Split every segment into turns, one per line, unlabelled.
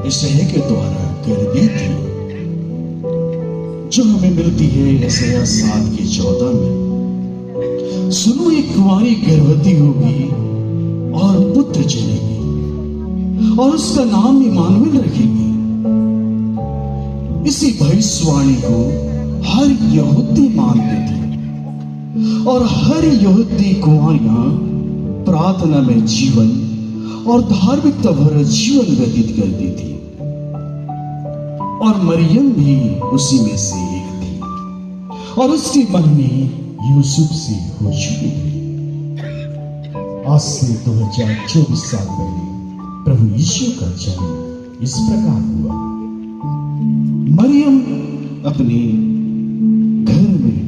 यशायाह के द्वारा कर दी थी, जो हमें मिलती है यशायाह 7:14 में। सुनो, एक कुंवारी गर्भवती होगी और पुत्र जनेगी और उसका नाम इमानुएल रखेगी। इसी भविष्यवाणी को हर यहूदी मानते थे और हर यहूदी कुंवारियां प्रार्थना में जीवन और धार्मिकता भरा जीवन व्यतीत करती थी, और मरियम भी उसी में से एक थी, और उसकी मंगनी यूसुफ से हो चुकी थी। आज से 2024 साल पहले प्रभु यीशु का जन्म इस प्रकार हुआ। मरियम अपने घर में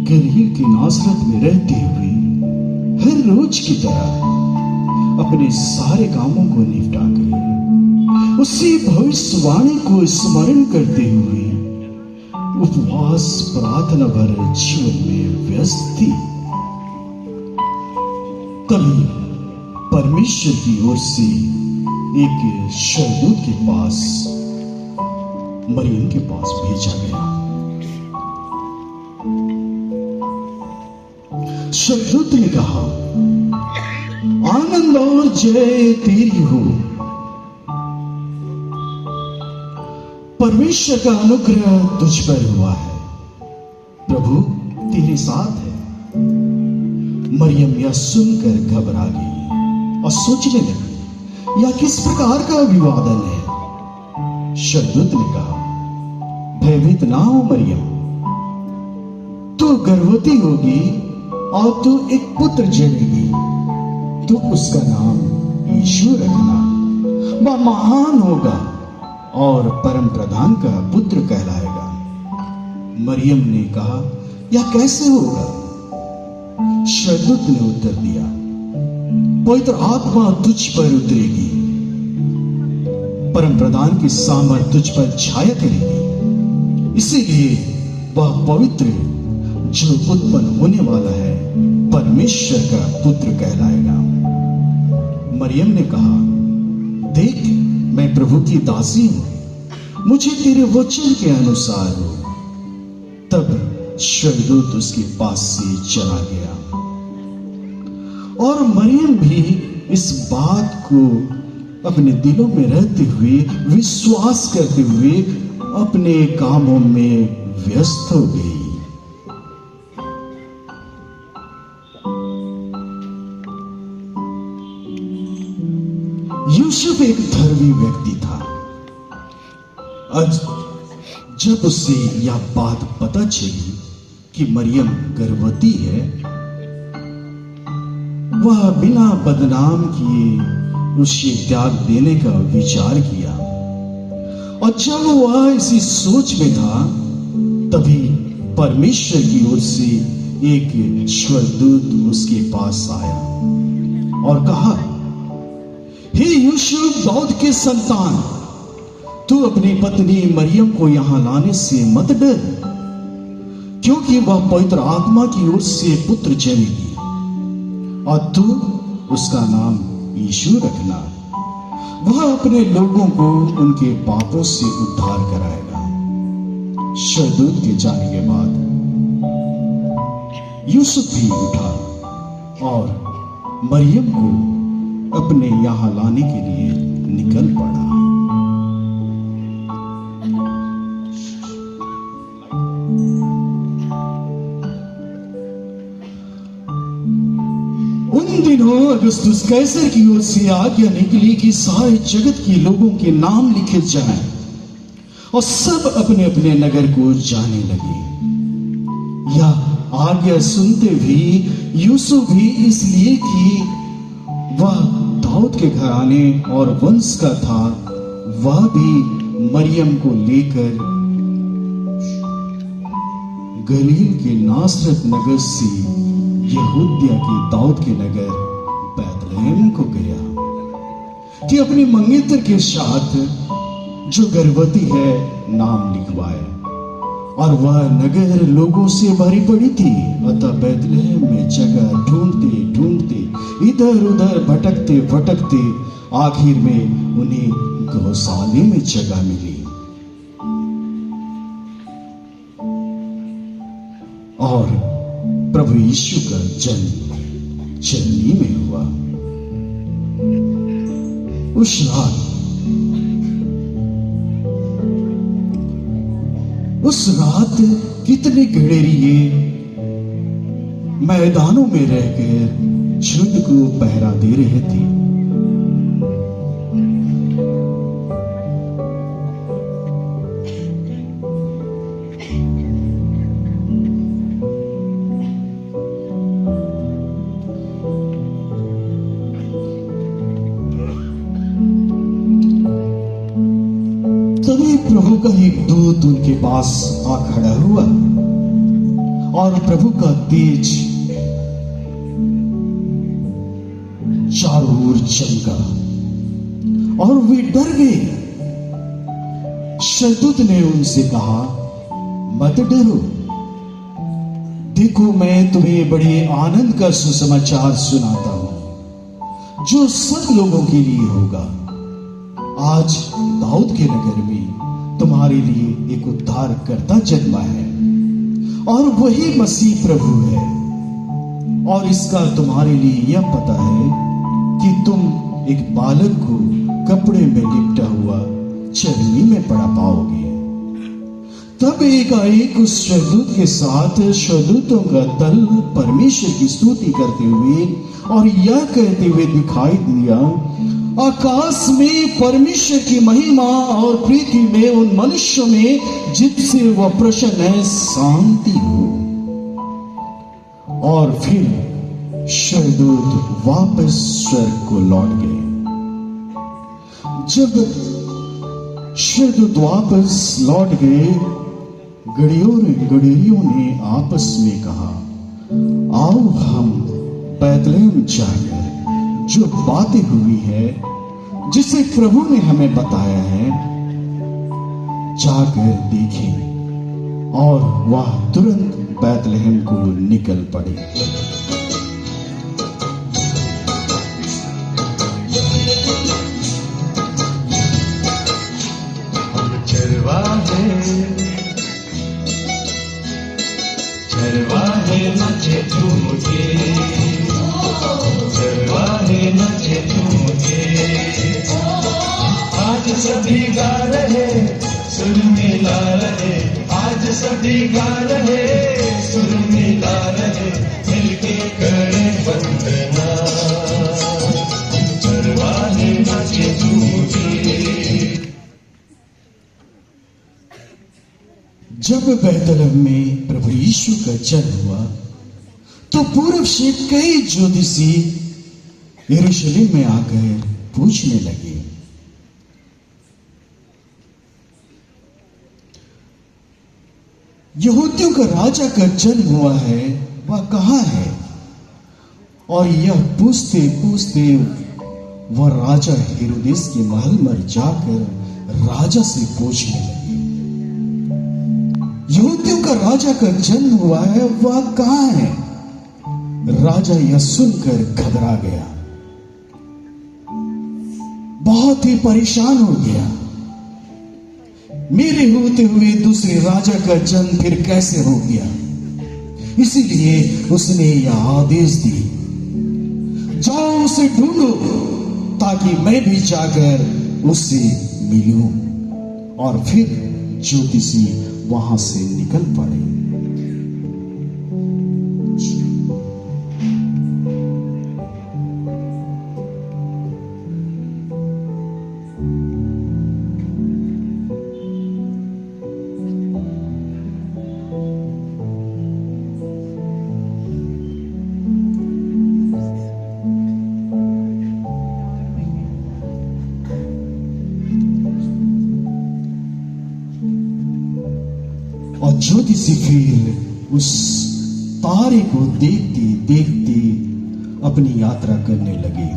गलील के नासरत में रहते हुए हर रोज की तरह अपने सारे कामों को निपटा कर उसी भविष्यवाणी को स्मरण करते हुए उपवास प्रार्थना भरे जीवन में व्यस्त थी। तभी परमेश्वर की ओर से एक स्वर्गदूत के पास, मरियम के पास भेजा गया। स्वर्गदूत ने कहा, आनंद और जय तेरी हो, परमेश्वर का अनुग्रह तुझ पर हुआ है, प्रभु तेरे साथ है। मरियम यह सुनकर घबरा गई और सोचने लगी, यह किस प्रकार का अभिवादन है। स्वर्गदूत ने कहा, भयभीत ना हो मरियम, तू गर्भवती होगी और तू एक पुत्र जनेगी, तू उसका नाम यीशु रखना। वह महान होगा और परम प्रधान का पुत्र कहलाएगा। मरियम ने कहा, यह कैसे होगा? स्वर्गदूत ने उत्तर दिया, पवित्र आत्मा तुझ पर उतरेगी, परम प्रधान की सामर्थ तुझ पर छाया करेगी, इसीलिए वह पवित्र जो उत्पन्न होने वाला है परमेश्वर का पुत्र कहलाएगा। मरियम ने कहा, देख, मैं प्रभु की दासी हूं, मुझे तेरे वचन के अनुसार हो। तब स्वर्गदूत उसके पास से चला गया, और मरियम भी इस बात को अपने दिलों में रहते हुए, विश्वास करते हुए अपने कामों में व्यस्त हो गई। यूसुफ एक धर्मी व्यक्ति था। आज जब उसे यह बात पता चली कि मरियम गर्भवती है, वह बिना बदनाम किए उसे त्याग देने का विचार किया। और जब वह इसी सोच में था, तभी परमेश्वर की ओर से एक स्वर्गदूत उसके पास आया और कहा, हे यूसुफ, दाऊद के संतान, तू अपनी पत्नी मरियम को यहां लाने से मत डर, क्योंकि वह पवित्र आत्मा की ओर से पुत्र जनेगी, और तू उसका नाम यीशु रखना। वह अपने लोगों को उनके पापों से उद्धार कराएगा। स्वर्गदूत के जाने के बाद यूसुफ भी उठा और मरियम को अपने यहां लाने के लिए निकल पड़ा। उन दिनों अगस्तुस कैसर की ओर से आज्ञा निकली कि सारे जगत के लोगों के नाम लिखे जाएं, और सब अपने अपने नगर को जाने लगे। यह आज्ञा सुनते भी यूसुफ भी इसलिए कि वह दाऊद के घराने और वंश का था, वह भी मरियम को लेकर गलील के नासरत नगर से यहूदिया के दाऊद के नगर बैतलहम को गया कि अपनी मंगेतर के साथ जो गर्भवती है नाम लिखवाए। और वह नगर लोगों से भरी पड़ी थी, अतः बैतलहम में जगह ढूंढते ढूंढते इधर उधर भटकते भटकते आखिर में उन्हें गौशाले में जगह मिली और प्रभु यीशु का जन्म चलनी में हुआ। उस रात कितने गडेरिए मैदानों में रहकर युद्ध को पहरा दे रहे थे। तभी प्रभु का एक दूत उनके पास आ खड़ा हुआ और प्रभु का तेज चारों ओर चमका और वे डर गए। शरदूत ने उनसे कहा, मत डरो, देखो मैं तुम्हें बड़े आनंद का सुसमाचार सुनाता हूं जो सब लोगों के लिए होगा। आज दाऊद के नगर में तुम्हारे लिए एक उद्धारकर्ता जन्मा है और वही मसीह प्रभु है। और इसका तुम्हारे लिए यह पता है कि तुम एक बालक को कपड़े में लिपटा हुआ चरनी में पड़ा पाओगे। तब एकाएक उस स्वर्गदूत के साथ स्वर्गदूतों का दल परमेश्वर की स्तुति करते हुए और यह कहते हुए दिखाई दिया, आकाश में परमेश्वर की महिमा और प्रीति में उन मनुष्यों में जिनसे वह प्रसन्न है शांति हो। और फिर स्वर्गदूत वापस स्वर्ग को लौट गए। जब स्वर्गदूत वापस लौट गए, गडेरियों ने आपस में कहा, आओ हम बैतलहम जाकर जो बातें हुई है जिसे प्रभु ने हमें बताया है जाकर देखें। और वह तुरंत बैतलहम को निकल पड़े।
चरवाहे नचे झूम के, चरवाहे नचे झूम के, आज सभी गा रहे सुर मिला रहे, आज सभी गा रहे सुर मिला रहे, मिलके करे वंदना, चरवाहे नचे झूम के।
जब बैतलहम में प्रभु यीशु का जन्म हुआ तो पूर्व से कई ज्योतिषी यरूशलेम में आकर पूछने लगे, यहूदियों का राजा का जन्म हुआ है, वह कहाँ है? और यह पूछते पूछते वह राजा हेरोदेस के महल में जाकर राजा से पूछने लगे, यहूदियों का राजा का जन्म हुआ है, वह कहाँ है? राजा यह सुनकर घबरा गया, बहुत ही परेशान हो गया। मेरे होते हुए दूसरे राजा का जन्म फिर कैसे हो गया? इसीलिए उसने यह आदेश दी, जाओ उसे ढूंढो ताकि मैं भी जाकर उससे मिलूं। और फिर ज्योतिषी वहां से निकल पड़े। और ज्योतिषी फिर उस तारे को देखते देखते अपनी यात्रा करने लगे।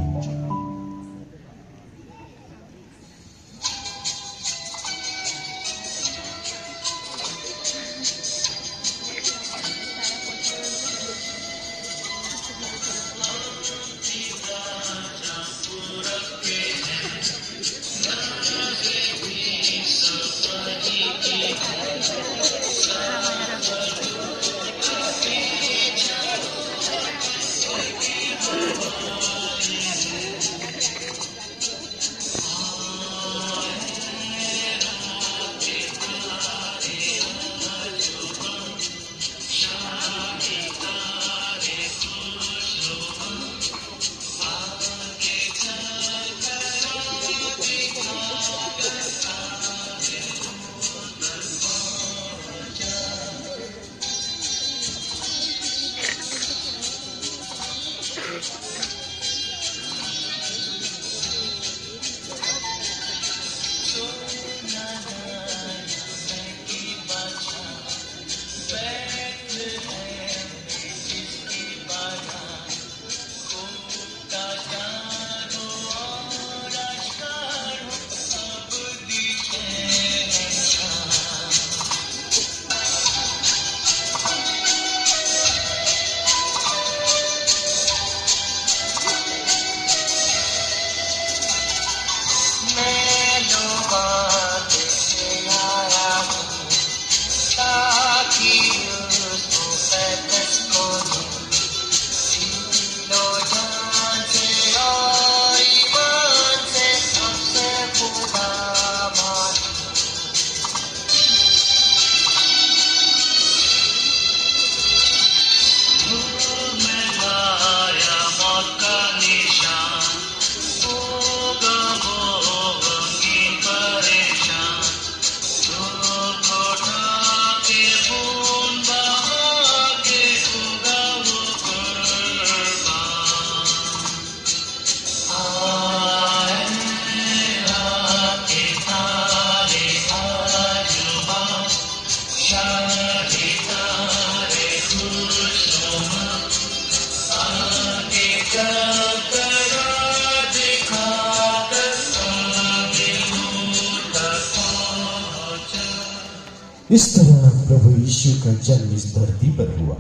इस तरह प्रभु यीशु का जन्म इस धरती पर हुआ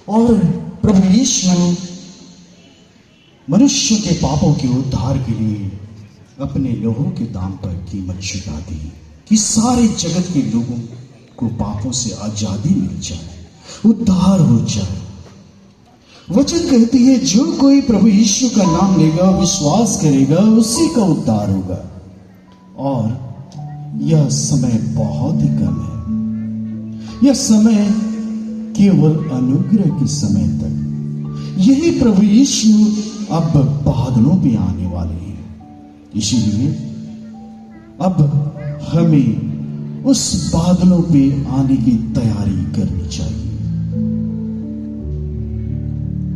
और प्रभु यीशु मनुष्य के पापों के उद्धार के लिए अपने लोगों के दाम पर कीमत चुका दी कि सारे जगत के लोगों को पापों से आजादी मिल जाए, उद्धार हो जाए। वचन कहती है जो कोई प्रभु यीशु का नाम लेगा, विश्वास करेगा, उसी का उद्धार होगा। और यह समय बहुत ही कम है, यह समय केवल अनुग्रह के समय तक। यही प्रभु यीशु अब बादलों पे आने वाले हैं, इसीलिए अब हमें उस बादलों पे आने की तैयारी करनी चाहिए।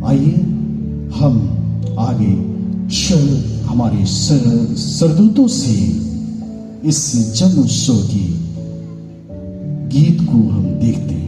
आइए हम आगे हमारे सरदूतों से इस जन्म उत्सव की गीत को हम देखते हैं।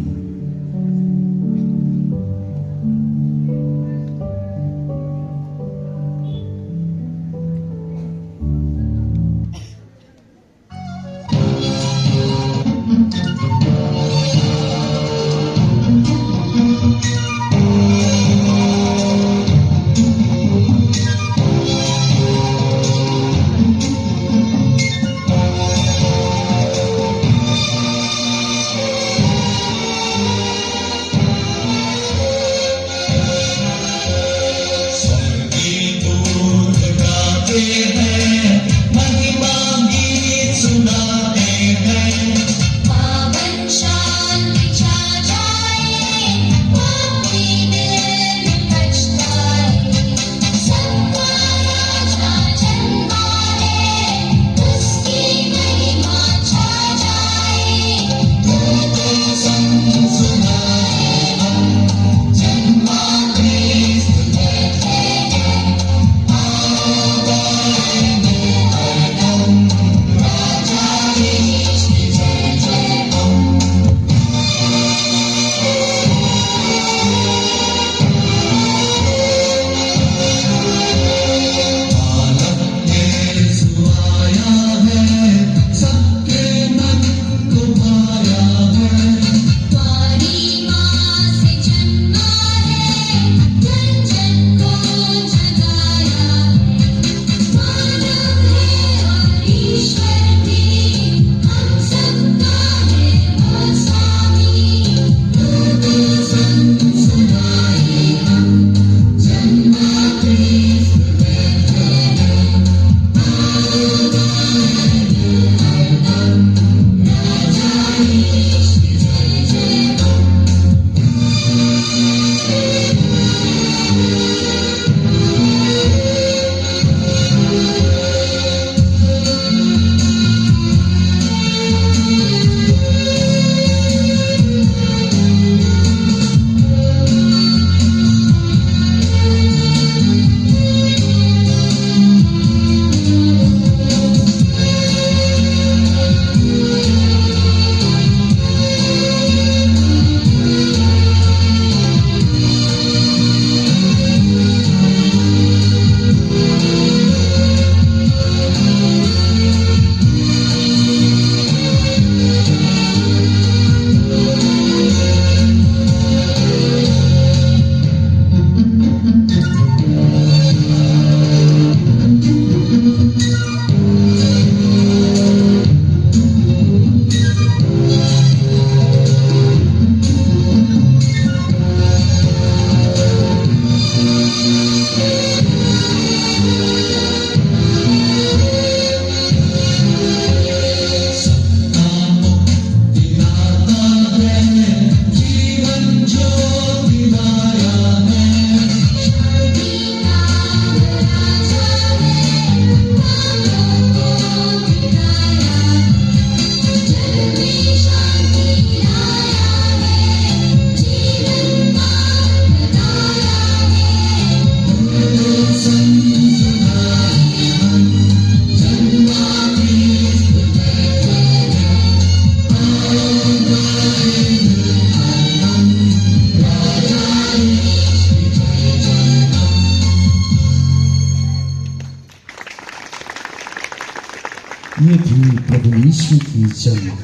ये थी प्रभु यीशु की जन्म